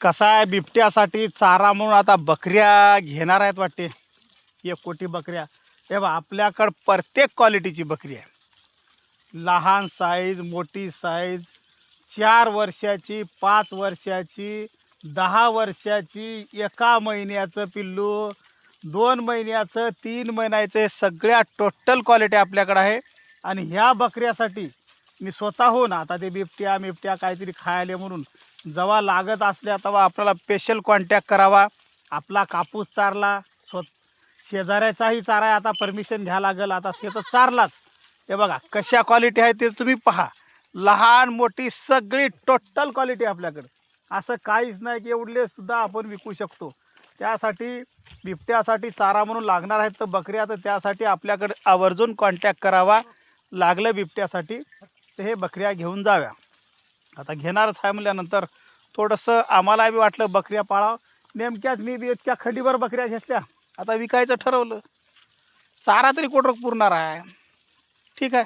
कसा आहे, बिबट्यासाठी चारा म्हणून आता बकऱ्या घेणार आहेत वाटते. 1 कोटी बकऱ्या. हे बघा, आपल्याकडं प्रत्येक क्वालिटीची बकरी आहे. लहान साईज, मोठी साईज, 4 वर्षाची, 5 वर्षाची, 10 वर्षाची, 1 महिन्याचं पिल्लू, 2 महिन्याचं, 3 महिन्याचं, सगळ्या टोटल क्वालिटी आपल्याकडं आहे. आणि ह्या बकऱ्यासाठी मी स्वतःहून, आता ते बिबट्या काहीतरी खायले म्हणून जेव्हा लागत असल्या तेव्हा आपल्याला स्पेशल कॉन्टॅक्ट करावा. आपला कापूस चारला, शेजाऱ्याचाही चारा आहे, आता परमिशन घ्यावं लागेल. आता शेतात चारलाच. हे बघा कशा क्वालिटी आहे ते तुम्ही पहा. लहान मोठी सगळी टोटल क्वालिटी आपल्याकडे. असं काहीच नाही की एवढले सुद्धा आपण विकू शकतो. त्यासाठी बिबट्यासाठी चारा म्हणून लागणार आहेत तर बकऱ्या, तर त्यासाठी आपल्याकडे आवर्जून कॉन्टॅक्ट करावा. लागलं बिबट्यासाठी तर हे बकऱ्या घेऊन जाव्या. आता घेणारच आहे म्हणल्यानंतर थोडंसं आम्हाला बी वाटलं बकऱ्या पाळावं. नेमक्याच मी बी इतक्या खडीभर बकऱ्या घेतल्या. आता विकायचं ठरवलं. चारा तरी कुठं पुरणार आहे. ठीक आहे.